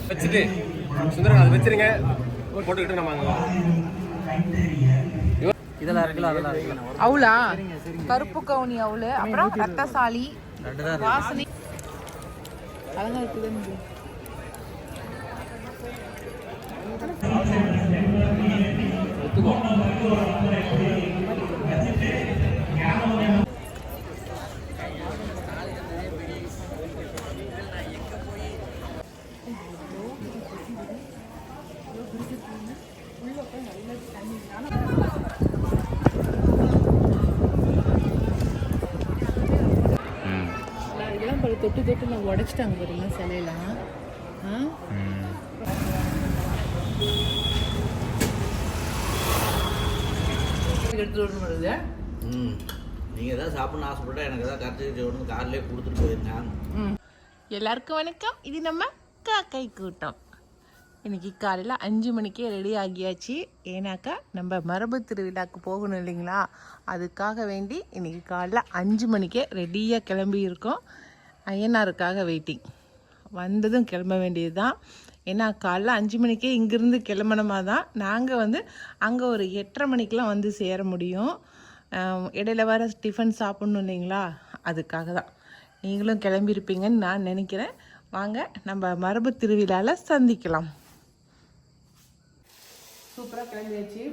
வச்சுட்டு சுந்தரன் அதை வச்சிருங்க போட்டுக்கிட்டு நம்ம இதெல்லாம் இருக்குல்ல அதெல்லாம் இருக்குல்ல அவுளா கருப்பு கவுனி அவுளு அப்புறம் ரத்தசாலி வாசனை அழகா இருக்குதுன்னு தொட்டு தொட்டு நான் உடைச்சிட்டாங்க பாருங்க சிலையெல்லாம். எடுத்துட்டு வருது. நீங்க தான் சாப்பிடணும்னு ஆசைப்பட்டா எனக்கு தான் கரைச்சி ஒன்று கார்லேயே கொடுத்துட்டு போயிருந்தேன். எல்லாருக்கும் வணக்கம். இது நம்ம காக்கை கூட்டம். இன்னைக்கு காலையில் 5 மணிக்கே ரெடி ஆகியாச்சு. ஏன்னாக்கா நம்ம மரபு திருவிழாவுக்கு போகணும் இல்லைங்களா, அதுக்காக வேண்டி இன்னைக்கு காலைல 5 மணிக்கே ரெடியாக கிளம்பி இருக்கோம். ஐயனாருக்காக வெயிட்டிங். வந்ததும் கிளம்ப வேண்டியது தான். ஏன்னா காலைல 5 மணிக்கே இங்கேருந்து கிளம்பணுமா தான் நாங்கள் அங்கே ஒரு 8:30 மணிக்கெலாம் வந்து சேர முடியும். இடையில வர டிஃபன் சாப்பிட்ணும் இல்லைங்களா, அதுக்காக தான். நீங்களும் கிளம்பியிருப்பீங்கன்னு நான் நினைக்கிறேன். வாங்க நம்ம மரபு திருவிழாவில் சந்திக்கலாம். சூப்பராக கிளம்பியாச்சு.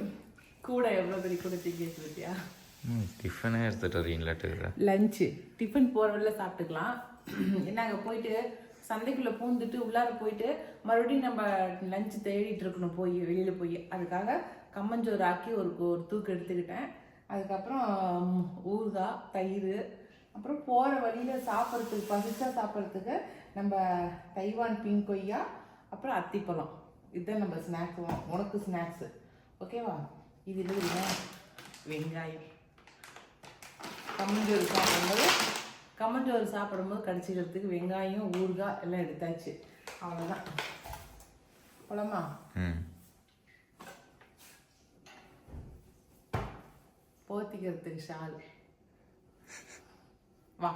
கூட எவ்வளோ பெரிய கூட தூக்கி வச்சுருக்கியா? டிஃபனே எடுத்துகிட்டு வரீங்களா? லஞ்சு டிஃபன் போகிற வழியில் சாப்பிட்டுக்கலாம். நாங்கள் போயிட்டு சந்தைக்குள்ளே பூந்துட்டு உள்ளார போயிட்டு மறுபடியும் நம்ம லஞ்சு தேடிட்டு இருக்கணும் போய் வெளியில் போய். அதுக்காக கம்மஞ்சோறு ஆக்கி ஒரு தூக்கு எடுத்துக்கிட்டேன். அதுக்கப்புறம் ஊறுகாய், தயிர், அப்புறம் போகிற வழியில் சாப்பிட்றதுக்கு பசிச்சா சாப்பிட்றதுக்கு நம்ம தைவான் பிங்க் கொய்யா, அப்புறம் அத்திப்பழம். இதுதான் நம்ம ஸ்நாக்ஸ். உனக்கு ஸ்நாக்ஸு ஓகேவா? இது இல்லை வெங்காயம். கம்மஞ்சோறு சாப்பிடும்போது கடிச்சிக்கிறதுக்கு வெங்காயம், ஊறுகாய் எல்லாம் எடுத்தாச்சு. அவ்வளோதான். போலாமா? போத்திக்கிறதுக்கு ஷால். வா.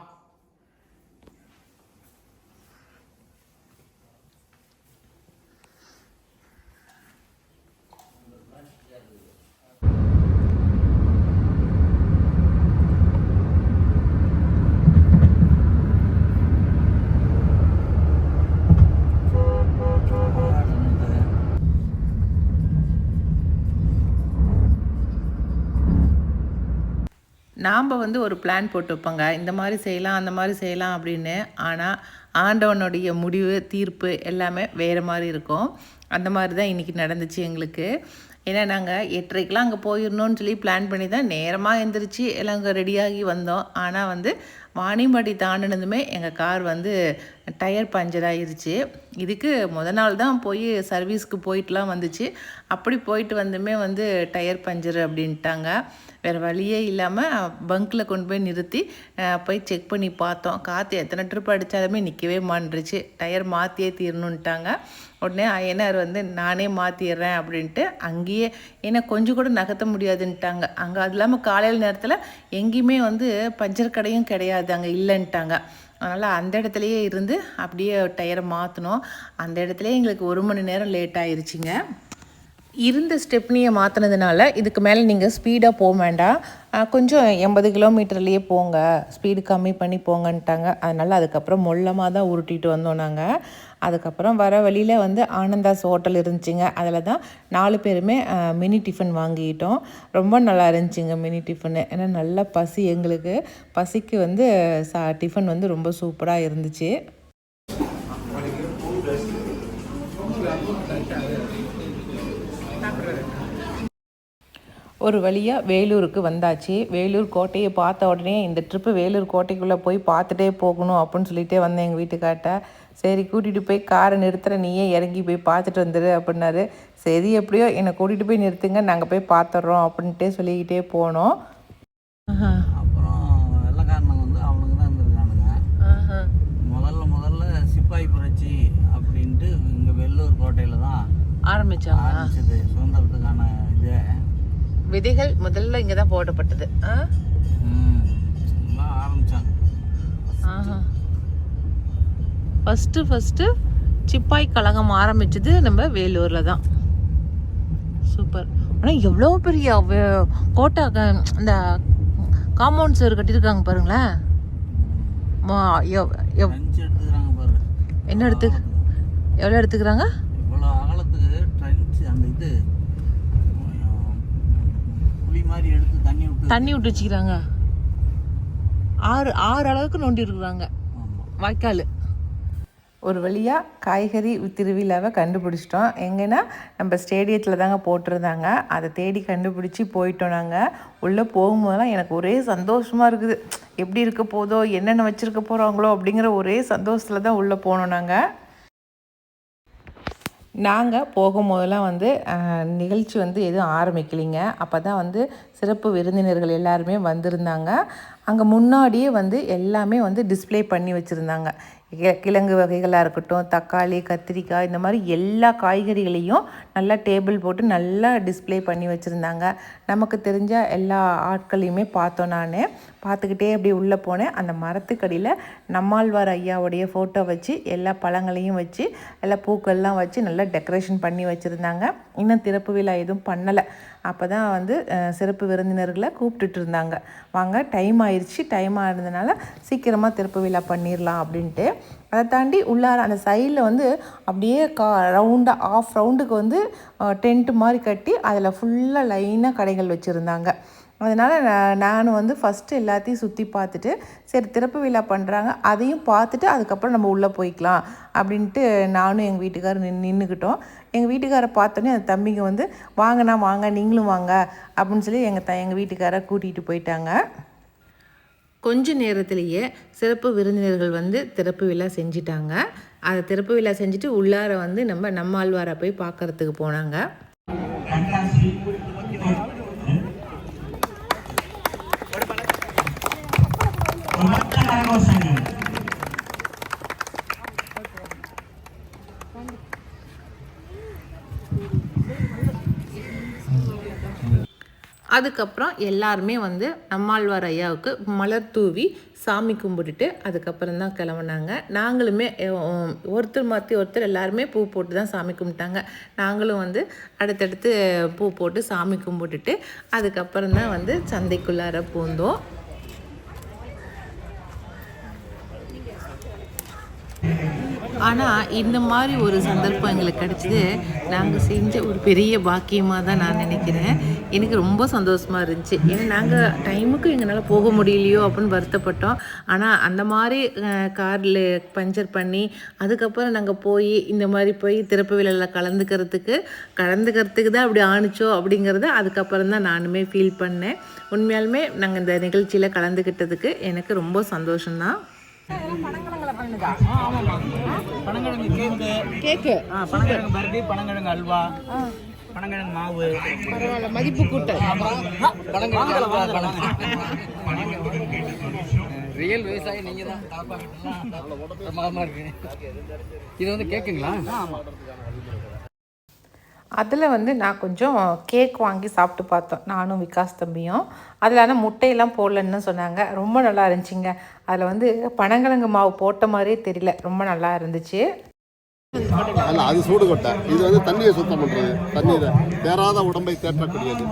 நாம் ஒரு பிளான் போட்டு வைப்போங்க, இந்த மாதிரி செய்யலாம் அந்த மாதிரி செய்யலாம் அப்படின்னு. ஆனால் ஆண்டவனுடைய முடிவு தீர்ப்பு எல்லாமே வேறு மாதிரி இருக்கும். அந்த மாதிரி தான் இன்றைக்கி நடந்துச்சு எங்களுக்கு. ஏன்னா நாங்கள் 8:30க்கெலாம் அங்கே போயிடணும்னு சொல்லி பிளான் பண்ணி தான் நேரமாக எழுந்திரிச்சு எல்லாம் அங்கே ரெடியாகி வந்தோம். ஆனால் வாணியம்பாடி தாண்டினதுமே எங்கள் கார் டயர் பஞ்சர் ஆகிருச்சு. இதுக்கு நாள் தான் போய் சர்வீஸ்க்கு போயிட்டுலாம் வந்துச்சு. அப்படி போயிட்டு வந்துமே டயர் பஞ்சர் அப்படின்ட்டாங்க. வேறு வழியே இல்லாமல் பங்க்கில் கொண்டு போய் நிறுத்தி போய் செக் பண்ணி பார்த்தோம். காற்று எத்தனை ட்ரிப் அடித்தாலுமே நிற்கவே மாட்டுருச்சு. டயர் மாற்றியே தீரணுன்ட்டாங்க. உடனே ஐயனார் நானே மாற்றிடுறேன் அப்படின்ட்டு அங்கேயே, ஏன்னா கொஞ்சம் கூட நகர்த்த முடியாதுன்ட்டாங்க. அங்கே அது இல்லாமல் காலையில் நேரத்தில் எங்கேயுமே பஞ்சர் கடையும் கிடையாது, அங்கே இல்லைன்ட்டாங்க. அதனால் அந்த இடத்துலையே இருந்து அப்படியே டயரை மாற்றினோம். அந்த இடத்துலையே எங்களுக்கு 1 மணி நேரம் லேட் ஆயிடுச்சுங்க. இருந்த ஸ்டெப்னியை மாற்றினதுனால இதுக்கு மேலே நீங்கள் ஸ்பீடாக போக வேண்டாம், கொஞ்சம் 80 கிலோமீட்டர்லேயே போங்க, ஸ்பீடு கம்மி பண்ணி போங்கன்ட்டாங்க. அதனால் அதுக்கப்புறம் மொல்லமாக தான் உருட்டிட்டு வந்தோம் நாங்கள். அதுக்கப்புறம் வர வழியில் ஆனந்தாஸ் ஹோட்டல் இருந்துச்சுங்க. அதில் தான் 4 பேருமே மினி டிஃபன் வாங்கிக்கிட்டோம். ரொம்ப நல்லா இருந்துச்சுங்க மினி டிஃபனு. ஏன்னா நல்லா பசி, எங்களுக்கு பசிக்கு டிஃபன் ரொம்ப சூப்பராக இருந்துச்சு. ஒரு வழியாக வேலூருக்கு வந்தாச்சு. வேலூர் கோட்டையை பார்த்த உடனே இந்த ட்ரிப்பு வேலூர் கோட்டைக்குள்ளே போய் பார்த்துட்டே போகணும் அப்படின்னு சொல்லிகிட்டே வந்தேன் எங்கள் வீட்டுக்கார்ட்ட. சரி கூட்டிகிட்டு போய் காரை நிறுத்துகிற, நீயே இறங்கி போய் பார்த்துட்டு வந்துடு அப்படின்னாரு. சரி எப்படியோ என்னை கூட்டிகிட்டு போய் நிறுத்துங்க, நாங்கள் போய் பார்த்துட்றோம் அப்படின்ட்டே சொல்லிக்கிட்டே போனோம். அப்புறம் வெள்ளக்காரனுங்க அவனுக்கு தான் இருந்திருக்கானுங்க. முதல்ல சிப்பாய் புரட்சி அப்படின்ட்டு இங்கே வேலூர் கோட்டையில் தான் ஆரம்பிச்சது. சுதந்திரத்துக்கான விதைகள் முதல்ல இங்கே தான் போடப்பட்டது. ஆரம்பிச்சாங்க. ஃபஸ்ட்டு சிப்பாய் கழகம் ஆரம்பிச்சது நம்ம வேலூரில் தான். சூப்பர். ஆனால் எவ்வளோ பெரிய கோட்டை இந்த காம்பவுண்ட் சேர் கட்டியிருக்காங்க பாருங்களேன். என்ன எவ்வளோ எடுத்துக்கிறாங்க? இவ்வளோ ஆழத்துக்கு ட்ரென்ச் அந்த இது குழி மாதிரி எடுத்து தண்ணி விட்டு வச்சுக்கிறாங்க. 6 அளவுக்கு நோண்டி இருக்கிறாங்க வாய்க்கால். ஒரு வழியாக காய்கறி திருவிழாவை கண்டுபிடிச்சிட்டோம். எங்கன்னா நம்ம ஸ்டேடியத்தில் தாங்க போட்டிருந்தாங்க. அதை தேடி கண்டுபிடிச்சி போயிட்டோம். நாங்கள் உள்ளே போகும்போதெல்லாம் எனக்கு ஒரே சந்தோஷமாக இருக்குது. எப்படி இருக்க போதோ, என்னென்ன வச்சுருக்க போகிறாங்களோ அப்படிங்கிற ஒரே சந்தோஷத்தில் தான் உள்ளே போனோம். நாங்கள் போகும்போதெல்லாம் நிகழ்ச்சி எதுவும் ஆரம்பிக்கலைங்க. அப்போ தான் சிறப்பு விருந்தினர்கள் எல்லாருமே வந்திருந்தாங்க. அங்கே முன்னாடியே எல்லாமே டிஸ்ப்ளே பண்ணி வச்சுருந்தாங்க. கிழங்கு வகைகளாக இருக்கட்டும், தக்காளி, கத்திரிக்காய், இந்த மாதிரி எல்லா காய்கறிகளையும் நல்லா டேபிள் போட்டு நல்லா டிஸ்ப்ளே பண்ணி வச்சுருந்தாங்க. நமக்கு தெரிஞ்ச எல்லா ஆட்களையுமே பார்த்தோம். நான் பார்த்துக்கிட்டே அப்படி உள்ளே போனேன். அந்த மரத்துக்கடியில் நம்மாழ்வார் ஐயாவுடைய ஃபோட்டோ வச்சு எல்லா பழங்களையும் வச்சு எல்லா பூக்கள்லாம் வச்சு நல்லா டெக்கரேஷன் பண்ணி வச்சுருந்தாங்க. இன்னும் திறப்பு விழா எதுவும் பண்ணலை. அப்போ தான் சிறப்பு விருந்தினர்களை கூப்பிட்டுட்டு இருந்தாங்க. வாங்க, டைம் ஆயிடுச்சு, டைம் ஆனதுனால சீக்கிரமாக திறப்பு விழா பண்ணிடலாம் அப்படின்ட்டு. அதை தாண்டி உள்ளார அந்த சைடில் அப்படியே ரவுண்டாக ஆஃப் ரவுண்டுக்கு டென்ட்டு மாதிரி கட்டி அதில் ஃபுல்லாக லைனாக கடைகள் வச்சுருந்தாங்க. அதனால் நான் ஃபஸ்ட்டு எல்லாத்தையும் சுற்றி பார்த்துட்டு, சரி திறப்பு விழா பண்ணுறாங்க அதையும் பார்த்துட்டு அதுக்கப்புறம் நம்ம உள்ளே போய்க்கலாம் அப்படின்ட்டு நானும் எங்கள் வீட்டுக்காரர் நின்றுக்கிட்டோம். எங்கள் வீட்டுக்காரை பார்த்தோன்னே அந்த தம்பிங்க வாங்கண்ணா வாங்க, நீங்களும் வாங்க அப்படின்னு சொல்லி எங்கள் வீட்டுக்காரை கூட்டிகிட்டு போயிட்டாங்க. கொஞ்ச நேரத்திலேயே சிறப்பு விருந்தினர்கள் திறப்பு விழா செஞ்சிட்டாங்க. அதை திறப்பு விழா செஞ்சுட்டு உள்ளார நம்ம ஆழ்வாரை போய் பார்க்கறதுக்கு போனாங்க. அதுக்கப்புறம் எல்லாருமே நம்மாழ்வார் ஐயாவுக்கு மலர் தூவி சாமி கும்பிட்டுட்டு அதுக்கப்புறம் தான் கிளம்புனாங்க. நாங்களுமே ஒருத்தர் மாற்றி ஒருத்தர் எல்லாருமே பூ போட்டு தான் சாமி கும்பிட்டாங்க. நாங்களும் அடுத்தடுத்து பூ போட்டு சாமி கும்பிட்டுட்டு அதுக்கப்புறம் தான் சந்தைக்குள்ளார பூந்தோம். ஆனால் இந்த மாதிரி ஒரு சந்தர்ப்பம் எங்களுக்கு கிடச்சிது நாங்கள் செஞ்ச ஒரு பெரிய பாக்கியமாக தான் நான் நினைக்கிறேன். எனக்கு ரொம்ப சந்தோஷமாக இருந்துச்சு. ஏன்னா நாங்கள் டைமுக்கு எங்களால் போக முடியலையோ அப்படின்னு வருத்தப்பட்டோம். ஆனால் அந்த மாதிரி காரில் பஞ்சர் பண்ணி அதுக்கப்புறம் நாங்கள் போய் இந்த மாதிரி போய் திறப்பு விழாவில் கலந்துக்கிறதுக்கு தான் அப்படி ஆணுச்சோ அப்படிங்கிறத அதுக்கப்புறம் தான் நானுமே ஃபீல் பண்ணேன். உண்மையாலுமே நாங்கள் இந்த நிகழ்ச்சியில் கலந்துக்கிட்டதுக்கு எனக்கு ரொம்ப சந்தோஷம்தான். கேக்கு, பனங்கிழங்கு பர்பி, பனங்கிழங்கு அல்வா, பனங்கிழங்கு மாவு, மதிப்பு கூட்ட ரியல் விவசாயி நீங்க தான். இது கேக்குங்களா? அதில் நான் கொஞ்சம் கேக் வாங்கி சாப்பிட்டு பார்த்தோம், நானும் விகாஸ் தம்பியும். அதில் ஆனால் முட்டையெல்லாம் போடலன்னு சொன்னாங்க. ரொம்ப நல்லா இருந்துச்சுங்க. அதில் பனங்கிழங்கு மாவு போட்ட மாதிரியே தெரியல, ரொம்ப நல்லா இருந்துச்சு. அல்ல, அது சூடு கொட்டை. இது தண்ணியை சுத்தம் பண்ணுறது, தண்ணீரை தேராத உடம்பை தேற்றக்கூடியது.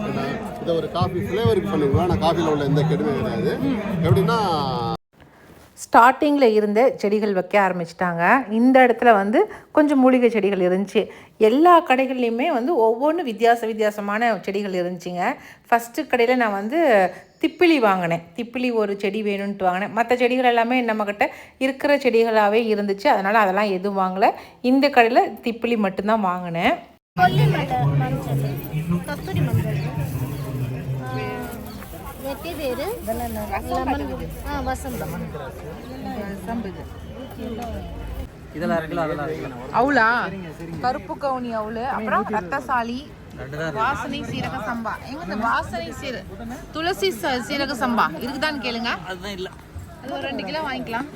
இதை ஒரு காஃபி ஃப்ளேவருக்கு பண்ணிடுவோம். ஆனால் காஃபியில் உள்ள எந்த கெடுமையும் கிடையாது. எப்படின்னா ஸ்டார்டிங்கில் இருந்த செடிகள் வைக்க ஆரம்பிச்சிட்டாங்க. இந்த இடத்துல கொஞ்சம் மூலிகை செடிகள் இருந்துச்சு. எல்லா கடைகள்லையுமே ஒவ்வொன்றும் வித்தியாசமான செடிகள் இருந்துச்சுங்க. ஃபஸ்ட்டு கடையில் நான் திப்பிலி வாங்கினேன். திப்பிலி ஒரு செடி வேணும்ன்ட்டு வாங்கினேன். மற்ற செடிகள் எல்லாமே நம்மக்கிட்ட இருக்கிற செடிகளாகவே இருந்துச்சு. அதனால் அதெல்லாம் எதுவும் வாங்கலை. இந்த கடையில் திப்பிலி மட்டும்தான் வாங்கினேன். அவுளா, கருப்பு கவுனி அவுளு, அப்புறம் ரத்தசாலி, வாசனை சீரக சம்பா. எங்க இந்த வாசனை துளசி சீரக சம்பா இருக்குதான்னு கேளுங்க. அது ஒரு 2 கிலோ வாங்கிக்கலாம்.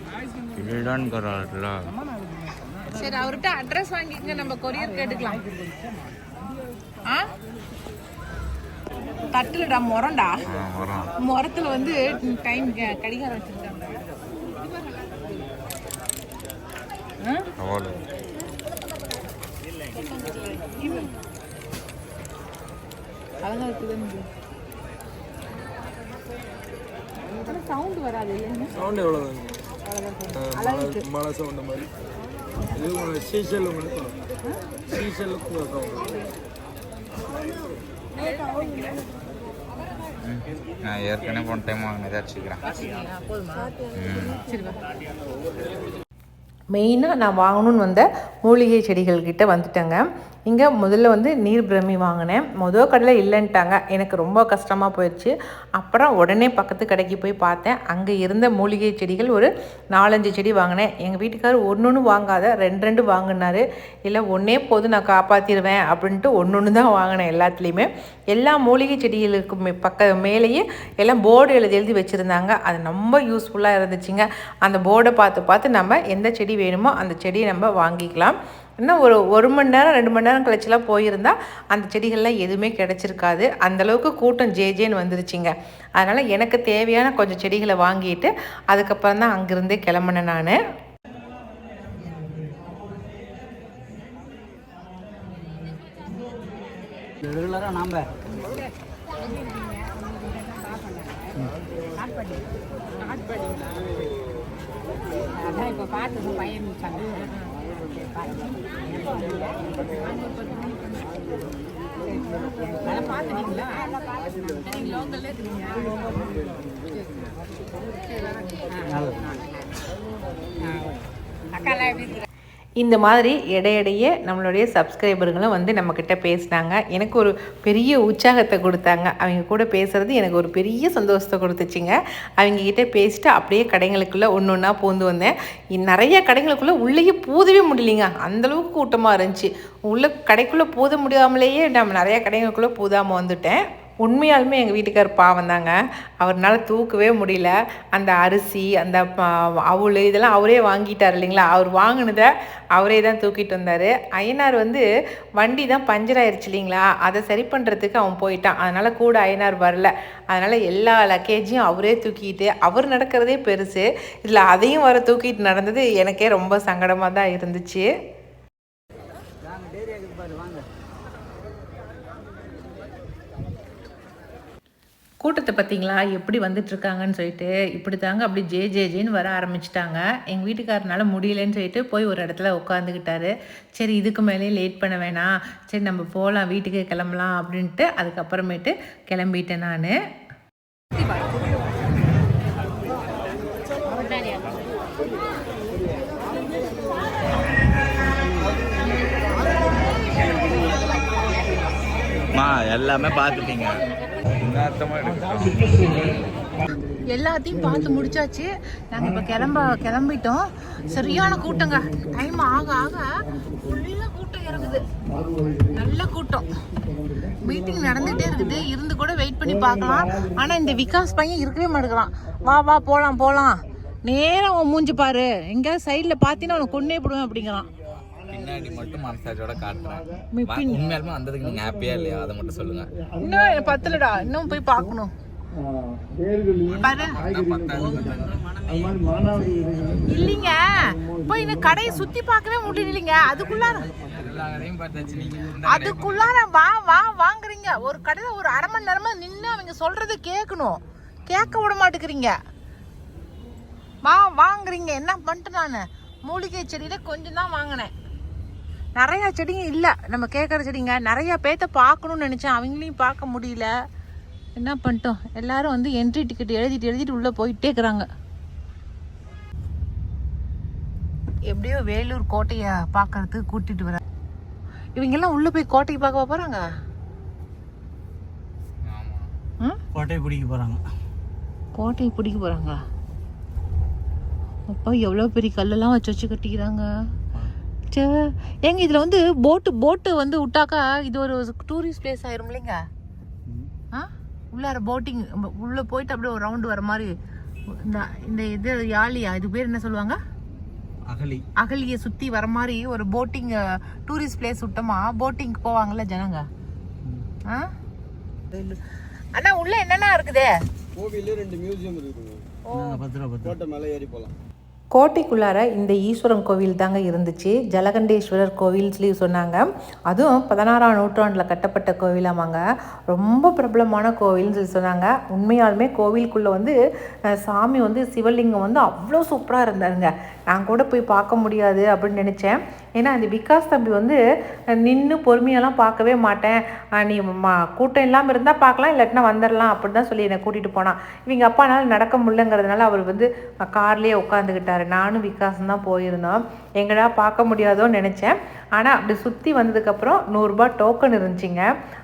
சரி, அவர்கிட்ட அட்ரஸ் வாங்கிக்க, நம்ம கொரியர் கேட்டுக்கலாம். தட்டுலடா முரண்டா, முரத்துல டைம் கடிகாரம் வச்சிருக்காங்க. அழகா இருக்குதுன்னு சவுண்ட் வராது இல்லைங்க. சவுண்ட் எவ்வளோதாங்க? மழை சவுண்ட் மாதிரி இது சீசல் சீசலுக்கு நான் ஏற்கனவே போன டைம் வாங்கினதை அடிச்சுக்கிறேன். மெயினாக நான் வாங்கணும்னு வந்த மூலிகை செடிகள்கிட்ட வந்துட்டேங்க. இங்கே முதல்ல வந்து நீர் பிரமி வாங்கினேன். கடையில் இல்லைன்ட்டாங்க. எனக்கு ரொம்ப கஷ்டமாக போயிடுச்சு. அப்புறம் உடனே பக்கத்து கடைக்கு போய் பார்த்தேன். அங்கே இருந்த மூலிகை செடிகள் ஒரு 4-5 செடி வாங்கினேன். எங்கள் வீட்டுக்காரர் ஒன்று வாங்காத 2 வாங்கினார். இல்லை ஒன்றே போதும் நான் காப்பாற்றிடுவேன் அப்படின்ட்டு ஒன்று தான் வாங்கினேன். எல்லாத்துலேயுமே எல்லா மூலிகை செடிகளுக்கு மேலேயே எல்லாம் போர்டு எழுதி வச்சுருந்தாங்க. அது ரொம்ப யூஸ்ஃபுல்லாக இருந்துச்சுங்க. அந்த போர்டை பார்த்து நம்ம எந்த செடி வேணுமோ அந்த செடியை நம்ம வாங்கிக்கலாம். இன்னும் ஒரு மணி நேரம் 2 மணி நேரம் கழிச்சுலாம் போயிருந்தால் அந்த செடிகள்லாம் எதுவுமே கிடச்சிருக்காது. அந்தளவுக்கு கூட்டம் ஜேன்னு வந்துருச்சுங்க. அதனால் எனக்கு தேவையான கொஞ்சம் செடிகளை வாங்கிட்டு அதுக்கப்புறம் தான் அங்கேருந்தே கிளம்புனேன் நான். ரெகுலராக நாம் அதான் இப்போ பார்த்தது பையன் பார்த்துட்டீங்களா? லோக்கல்ல இருக்கிறீங்க. அக்காலாம் எப்படி இருக்கிற? இந்த மாதிரி இடையிடையே நம்மளுடைய சப்ஸ்கிரைபர்களும் வந்து நம்மக்கிட்ட பேசினாங்க. எனக்கு ஒரு பெரிய உற்சாகத்தை கொடுத்தாங்க. அவங்க கூட பேசுகிறது எனக்கு ஒரு பெரிய சந்தோஷத்தை கொடுத்துச்சிங்க. அவங்கக்கிட்ட பேசிட்டு அப்படியே கடைங்களுக்குள்ளே ஒன்று ஒன்றா பூந்து வந்தேன். நிறைய கடைங்களுக்குள்ளே உள்ளேயே பூதவே முடியலைங்க. அந்தளவுக்கு கூட்டமாக இருந்துச்சு. உள்ளே கடைக்குள்ளே பூத முடியாமலேயே நம்ம நிறையா கடைங்களுக்குள்ளே பூதாமல் வந்துட்டேன். உண்மையாலுமே எங்கள் வீட்டுக்கார் பாவம் தாங்க. அவர்னால தூக்கவே முடியல. அந்த அரிசி அந்த அவுள் இதெல்லாம் அவரே வாங்கிட்டார் இல்லைங்களா. அவர் வாங்கினதை அவரே தான் தூக்கிட்டு வந்தார். ஐயனார் வந்து வண்டி தான் பஞ்சர் ஆயிடுச்சு இல்லைங்களா, அதை சரி பண்ணுறதுக்கு அவன் போயிட்டான். அதனால் கூட ஐயனார் வரல. அதனால் எல்லா லக்கேஜையும் அவரே தூக்கிட்டு, அவர் நடக்கிறதே பெருசு, இதில் அதையும் வர தூக்கிட்டு நடந்தது எனக்கே ரொம்ப சங்கடமாக தான் இருந்துச்சு. கூட்டத்தை பார்த்தீங்களா எப்படி வந்துட்டுருக்காங்கன்னு சொல்லிட்டு. இப்படி தாங்க அப்படி ஜேன்னு வர ஆரம்பிச்சிட்டாங்க. எங்கள் வீட்டுக்காரனால முடியலன்னு சொல்லிட்டு போய் ஒரு இடத்துல உட்காந்துக்கிட்டாரு. சரி இதுக்கு மேலே லேட் பண்ண வேணாம், சரி நம்ம போகலாம் வீட்டுக்கு கிளம்பலாம் அப்படின்ட்டு அதுக்கப்புறமேட்டு கிளம்பிட்டேன் நான். எல்லாமே பார்த்துட்டீங்க. எல்லாத்தையும் பார்த்து முடிச்சாச்சு. நாங்கள் இப்போ கிளம்பிட்டோம். சரியான கூட்டங்க. டைம் ஆக ஆக ஃபுல்லாக கூட்டம் இறங்குது. நல்ல கூட்டம். மீட்டிங் நடந்துகிட்டே இருக்குது. இருந்து கூட வெயிட் பண்ணி பார்க்கலாம். ஆனால் இந்த விகாஸ் பையன் இருக்கவே மாட்டேங்கிறான். வா போகலாம் நேரம் அவன் மூஞ்சி பாரு, எங்கேயாவது சைடில் பார்த்தீங்கன்னா அவனை கொன்னே போடுவேன் அப்படிங்கிறான். பின்னாடி மட்டும் மனசாட்சியோட காட்டுறேன். உண்மையாலுமே வந்ததுக்கு நீங்க ஹாப்பியா இல்லையா அதை மட்டும் சொல்லுங்க. இன்னும் பத்தலடா, இன்னும் போய் பார்க்கணும். இல்லைங்க போய் இந்த கடையை சுத்தி பார்க்கவே முடியலைங்க. அதுக்குள்ளார வாங்குறீங்க. ஒரு கடையில ஒரு அரை மணி நேரமா நின்று அவங்க சொல்றது கேட்கணும். கேட்க விட மாட்டேங்கிறீங்க. வாங்குறீங்க. என்ன பண்ணிட்டு நான் மூலிகை செடியில கொஞ்சம் தான் வாங்கினேன். நிறையா செடிங்க இல்லை நம்ம கேட்குற செடிங்க. நிறையா பேர்த்த பார்க்கணும்னு நினச்சேன், அவங்களையும் பார்க்க முடியல. என்ன பண்ணிட்டோம், எல்லாரும் வந்து என்ட்ரி டிக்கெட் எழுதிட்டு உள்ளே போயிட்டே இருக்கிறாங்க. எப்படியோ வேலூர் கோட்டையை பார்க்கறதுக்கு கூட்டிகிட்டு வர. இவங்கெல்லாம் உள்ளே போய் கோட்டையை பார்க்க போகிறாங்க. கோட்டையை பிடிக்க போகிறாங்க. அப்பா எவ்வளோ பெரிய கல்லெல்லாம் வச்சு கட்டிக்கிறாங்க. ஏங்க இதில் வந்து போட்டு வந்து விட்டாக்கா இது ஒரு டூரிஸ்ட் பிளேஸ் ஆயிரும் இல்லைங்க. உள்ளார போட்டிங் உள்ளே போயிட்டு அப்படியே ஒரு ரவுண்டு வர மாதிரி. இந்த இது யாழியா, இது பேர் என்ன சொல்லுவாங்க, அகலியை சுற்றி வர மாதிரி ஒரு போட்டிங் டூரிஸ்ட் பிளேஸ் விட்டோமா. போட்டிங் போவாங்கல்ல ஜனங்க. அண்ணா உள்ள என்னென்ன இருக்குது? கோவில்ல 2 மியூசியம் இருக்குது. 10 ரூபா கோட்டை மேலே ஏறி போகலாம். கோட்டைக்குள்ளார இந்த ஈஸ்வரன் கோவில் தாங்க இருந்துச்சு. ஜலகண்டேஸ்வரர் கோவில் சொல்லி சொன்னாங்க. அதுவும் 16ஆம் நூற்றாண்டில் கட்டப்பட்ட கோவிலாமாங்க. ரொம்ப பிரபலமான கோவில்னு சொல்லி சொன்னாங்க. உண்மையாலுமே கோவிலுக்குள்ளே வந்து சாமி வந்து சிவலிங்கம் வந்து அவ்வளோ சூப்பராக இருந்தாருங்க. நான் கூட போய் பார்க்க முடியாது அப்படின்னு நினச்சேன். ஏன்னா அந்த விகாஸ் தம்பி வந்து நின்று பொறுமையெல்லாம் பார்க்கவே மாட்டேன், நீ கூட்டம் இல்லாமல் இருந்தால் பார்க்கலாம், இல்லாட்டினா வந்துடலாம் அப்படி தான் சொல்லி என்னை கூட்டிகிட்டு போனான். இவங்க அப்பானால நடக்க முடியலங்கிறதுனால அவர் வந்து கார்லேயே உட்காந்துக்கிட்டார். நானும் விகாசம் தான் போயிருந்தோம். எங்கடா பார்க்க முடியாதோன்னு நினச்சேன். ஆனால் அப்படி சுற்றி வந்ததுக்கப்புறம் 100 ரூபாய் டோக்கன் இருந்துச்சுங்க.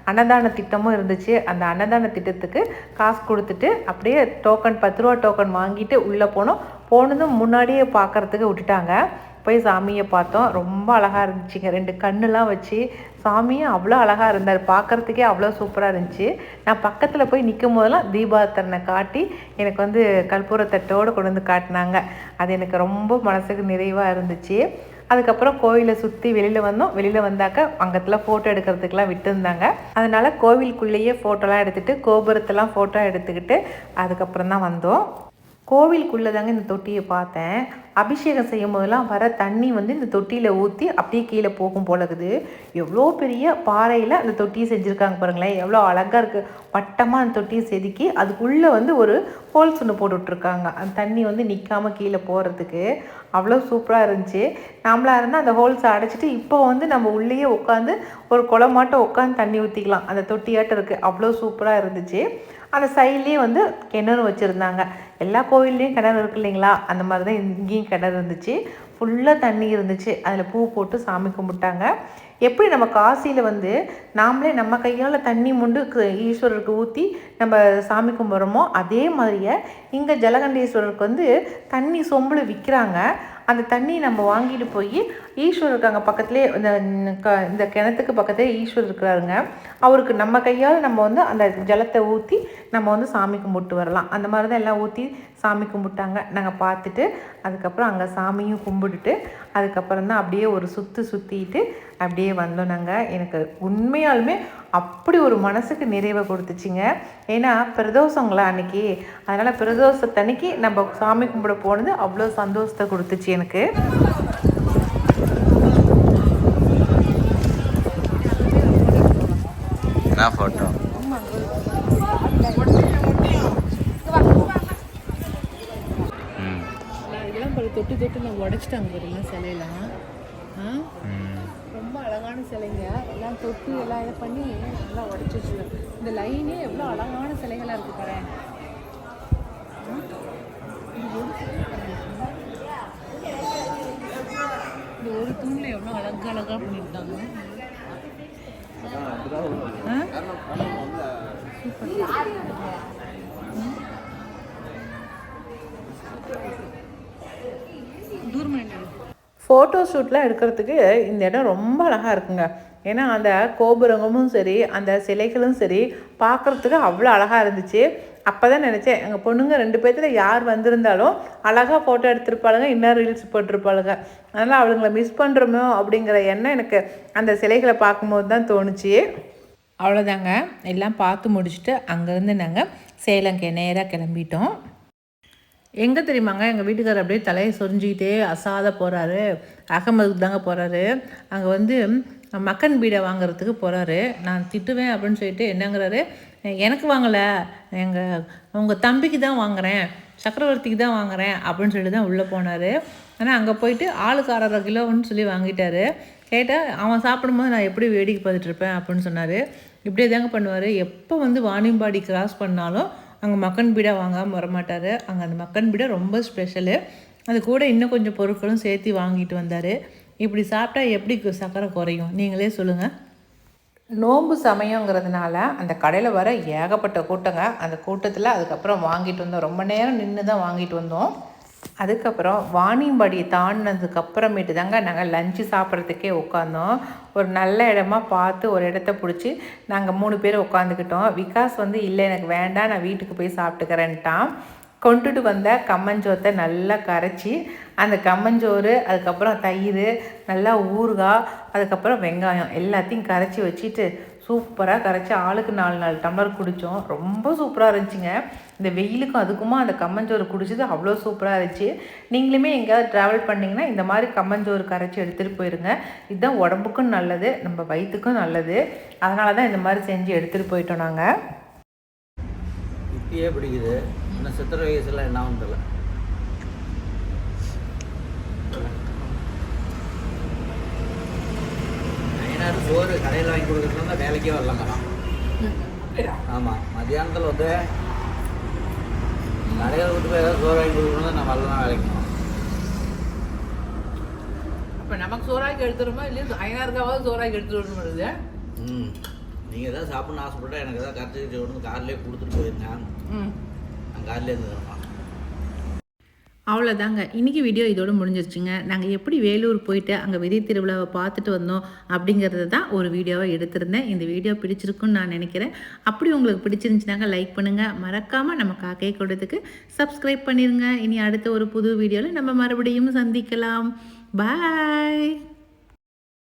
அன்னதான திட்டமும் இருந்துச்சு. அந்த அன்னதான திட்டத்துக்கு காசு கொடுத்துட்டு அப்படியே டோக்கன் 10 ரூபா டோக்கன் வாங்கிட்டு உள்ளே போனதும் முன்னாடியே பார்க்குறதுக்கு விட்டுட்டாங்க. போய் சாமியை பார்த்தோம். ரொம்ப அழகாக இருந்துச்சுங்க. 2 கண்ணுலாம் வச்சு சாமியும் அவ்வளோ அழகாக இருந்தார். பார்க்குறதுக்கே அவ்வளோ சூப்பராக இருந்துச்சு. நான் பக்கத்தில் போய் நிற்கும் போதெல்லாம் தீபாரத்தனை காட்டி எனக்கு வந்து கற்பூரத்தட்டோடு கொண்டு வந்து காட்டினாங்க. அது எனக்கு ரொம்ப மனசுக்கு நிறைவாக இருந்துச்சு. அதுக்கப்புறம் கோவிலை சுற்றி வெளியில் வந்தோம். வெளியில் வந்தாக்க அங்கத்தில் ஃபோட்டோ எடுக்கிறதுக்கெலாம் விட்டுருந்தாங்க. அதனால் கோவிலுக்குள்ளேயே ஃபோட்டோலாம் எடுத்துகிட்டு கோபுரத்தெல்லாம் ஃபோட்டோ எடுத்துக்கிட்டு அதுக்கப்புறம் தான் வந்தோம். கோவிலுக்குள்ளே தாங்க இந்த தொட்டியை பார்த்தேன். அபிஷேகம் செய்யும் போதெல்லாம் வர தண்ணி வந்து இந்த தொட்டியில் ஊற்றி அப்படியே கீழே போகும் போலகுது. எவ்வளோ பெரிய பாறையில் அந்த தொட்டியை செஞ்சுருக்காங்க பாருங்களேன். எவ்வளோ அழகாக இருக்குது. வட்டமாக அந்த தொட்டியை செதுக்கி அதுக்குள்ளே வந்து ஒரு ஹோல்ஸ் ஒன்று போட்டுட்ருக்காங்க. அந்த தண்ணி வந்து நிற்காமல் கீழே போகிறதுக்கு அவ்வளோ சூப்பராக இருந்துச்சு. நம்மளாக இருந்தால் அந்த ஹோல்ஸை அடைச்சிட்டு இப்போ வந்து நம்ம உள்ளேயே உட்காந்து ஒரு குளமாட்டம் உட்காந்து தண்ணி ஊற்றிக்கலாம். அந்த தொட்டியாட்டம் இருக்குது. அவ்வளோ சூப்பராக இருந்துச்சு. அந்த சைட்லேயே வந்து கிணறு வச்சுருந்தாங்க. எல்லா கோவில்லையும் கிணறு இருக்கு இல்லைங்களா, அந்த மாதிரி தான் இங்கேயும் கிணறு இருந்துச்சு. ஃபுல்லாக தண்ணி இருந்துச்சு. அதில் பூ போட்டு சாமி கும்பிட்டாங்க. எப்படி நம்ம காசியில் வந்து நாமளே நம்ம கையால் தண்ணி மொண்டு ஈஸ்வரருக்கு ஊற்றி நம்ம சாமி கும்பிட்றோமோ அதே மாதிரியே இங்கே ஜலகண்டேஸ்வரருக்கு வந்து தண்ணி சொம்பில் விற்கிறாங்க. அந்த தண்ணி நம்ம வாங்கிட்டு போய் ஈஸ்வரருக்கு அங்கே பக்கத்துலேயே இந்த கிணத்துக்கு பக்கத்துலேயே ஈஸ்வரர் இருக்கிறாருங்க. அவருக்கு நம்ம கையால் நம்ம வந்து அந்த ஜலத்தை ஊற்றி நம்ம வந்து சாமி கும்பிட்டு வரலாம். அந்த மாதிரி தான் எல்லாம் ஊற்றி சாமி கும்பிட்டாங்க. நாங்கள் பார்த்துட்டு அதுக்கப்புறம் அங்கே சாமியும் கும்பிட்டுட்டு அதுக்கப்புறம் தான் அப்படியே ஒரு சுற்றிட்டு அப்படியே வந்தோம் நாங்கள். எனக்கு உண்மையாலுமே அப்படி ஒரு மனசுக்கு நிறைவை கொடுத்துச்சிங்க. ஏன்னா பிரதோஷங்களா அன்றைக்கி, அதனால் பிரதோஷத்தன்னைக்கு நம்ம சாமி கும்பிட போனது அவ்வளோ சந்தோஷத்தை கொடுத்துச்சு எனக்கு. என்ன ஃபோட்டோ இதெல்லாம் தொட்டு நான் உடைச்சிட்டாங்க பாருங்க சிலையெல்லாம். ரொம்ப அழகான சிலைங்க. எல்லாம் தொட்டு எல்லாம் இதை பண்ணி நல்லா உடச்சி வச்சுருக்கேன். இந்த லைனே எவ்வளோ அழகான சிலைகளாக இருக்குது பாரு. இந்த ஒரு தூணில் எவ்வளோ அழகாக பண்ணியிருக்காங்க. ஃபோட்டோ ஷூட்லாம் எடுக்கிறதுக்கு இந்த இடம் ரொம்ப அழகாக இருக்குங்க. ஏன்னா அந்த கோபுரமும் சரி அந்த சிலைகளும் சரி பார்க்குறதுக்கு அவ்வளோ அழகாக இருந்துச்சு. அப்போ தான் நினச்சேன் எங்கள் பொண்ணுங்க 2 பேர்த்துல யார் வந்திருந்தாலும் அழகாக ஃபோட்டோ எடுத்துருப்பாளுங்க, இன்னும் ரீல்ஸ் போட்டிருப்பாளுங்க. அதனால் அவளுங்களை மிஸ் பண்ணுறோமோ அப்படிங்கிற எண்ணம் எனக்கு அந்த சிலைகளை பார்க்கும்போது தான் தோணுச்சு. அவ்வளோதாங்க, எல்லாம் பார்த்து முடிச்சுட்டு அங்கேருந்து நாங்கள் சேலம்க்கு நேராக கிளம்பிட்டோம். எங்கே தெரியுமாங்க, எங்கள் வீட்டுக்காரர் அப்படியே தலையை சொரிஞ்சிக்கிட்டே அசாத போகிறாரு. அகமதுக்கு தாங்க போகிறாரு. அங்கே வந்து மக்கன் பீடை வாங்குறதுக்கு போகிறாரு. நான் திட்டுவேன் அப்படின்னு சொல்லிட்டு என்னங்கிறாரு, எனக்கு வாங்கலை, உங்கள் தம்பிக்கு தான் வாங்குகிறேன், சக்கரவர்த்திக்கு தான் வாங்குகிறேன் அப்படின்னு சொல்லிட்டு தான் உள்ளே போனார். ஆனால் அங்கே போயிட்டு ஆளுக்கு 1/2 கிலோன்னு சொல்லி வாங்கிட்டாரு. கேட்டால் அவன் சாப்பிடும்போது நான் எப்படி வேடிக்கை பார்த்துட்ருப்பேன் அப்படின்னு சொன்னார். இப்படியே தாங்க பண்ணுவார். எப்போ வந்து வாணியம்பாடி கிராஸ் பண்ணாலும் அங்கே மக்கன் பீடா வாங்காமல் வரமாட்டார். அங்கே அந்த மக்கன் பீடா ரொம்ப ஸ்பெஷலு. அது கூட இன்னும் கொஞ்சம் பொருட்களும் சேர்த்து வாங்கிட்டு வந்தார். இப்படி சாப்பிட்டா எப்படி சக்கரை குறையும் நீங்களே சொல்லுங்கள். நோன்பு சமயங்கிறதுனால அந்த கடையில் வர ஏகப்பட்ட கூட்டங்க. அந்த கூட்டத்தில் அதுக்கப்புறம் வாங்கிட்டு வந்தோம். ரொம்ப நேரம் நின்று தான் வாங்கிட்டு வந்தோம். அதுக்கப்புறம் வாணியம்பாடியை தாண்டினதுக்கப்புறமேட்டு தாங்க நாங்கள் லஞ்சு சாப்பிட்றதுக்கே உட்காந்தோம். ஒரு நல்ல இடமா பார்த்து ஒரு இடத்த பிடிச்சி நாங்கள் 3 பேர் உட்காந்துக்கிட்டோம். விகாஸ் வந்து இல்லை எனக்கு வேண்டாம், நான் வீட்டுக்கு போய் சாப்பிட்டுக்கிறேன்ட்டான். கொண்டுட்டு வந்த கம்மஞ்சோத்தை நல்லா கரைச்சி அந்த கம்மஞ்சோறு, அதுக்கப்புறம் தயிர், நல்லா ஊறுகாய், அதுக்கப்புறம் வெங்காயம் எல்லாத்தையும் கரைச்சி வச்சுட்டு சூப்பராக கரைச்சி ஆளுக்கு 4 டம்ளர் குடித்தோம். ரொம்ப சூப்பராக இருந்துச்சுங்க. இந்த வெயிலுக்கும் அதுக்குமா அந்த கம்மஞ்சோறு குடிச்சது அவ்வளோ சூப்பராக இருந்துச்சு. நீங்களுமே எங்கேயாவது ட்ராவல் பண்ணிங்கன்னா இந்த மாதிரி கம்மஞ்சோறு கரைச்சி எடுத்துகிட்டு போயிருங்க. இதுதான் உடம்புக்கும் நல்லது, நம்ம வயிற்றுக்கும் நல்லது. அதனால தான் இந்த மாதிரி செஞ்சு எடுத்துகிட்டு போயிட்டோம் நாங்கள். இப்பயே பிடிக்குது, இன்னும் சித்திரை வயசுல என்ன ஒன்றில்லை. சோறு கடையில் வாங்கி கொடுக்குறதுனா வேலைக்கே வரலாங்கலாம். ஆமாம், மத்தியானத்தில் வந்து கடையில் விட்டு போய் ஏதாவது சோறு வாங்கி கொடுக்கணும்னா நான் வரலாம் வேலைக்கு. அப்போ நமக்கு சோறாக்கி எடுத்துருமா இல்லையா? ஐநாருக்காவது சோறாக்கி எடுத்துட்டு வருது. நீங்கள் எதாவது சாப்பிட்ணுன்னு ஆசைப்பட்டா எனக்கு எதாவது கரைச்சி ஒன்று கார்லேயே கொடுத்துட்டு போயிருங்க. நான் கார்லேயே இருந்துக்கிறேன். அவ்வளோதாங்க, இன்றைக்கி வீடியோ இதோடு முடிஞ்சிருச்சுங்க. நாங்கள் எப்படி வேலூர் போயிட்டு அங்கே விதை திருவிழாவை பார்த்துட்டு வந்தோம் அப்படிங்கிறது தான் ஒரு வீடியோவை எடுத்திருந்தேன். இந்த வீடியோ பிடிச்சிருக்குன்னு நான் நினைக்கிறேன். அப்படி உங்களுக்கு பிடிச்சிருந்துச்சுனாங்க லைக் பண்ணுங்கள். மறக்காமல் நம்ம காக்கை கூடத்துக்கு சப்ஸ்கிரைப் பண்ணிடுங்க. இனி அடுத்த ஒரு புது வீடியோவில் நம்ம மறுபடியும் சந்திக்கலாம். பாய்.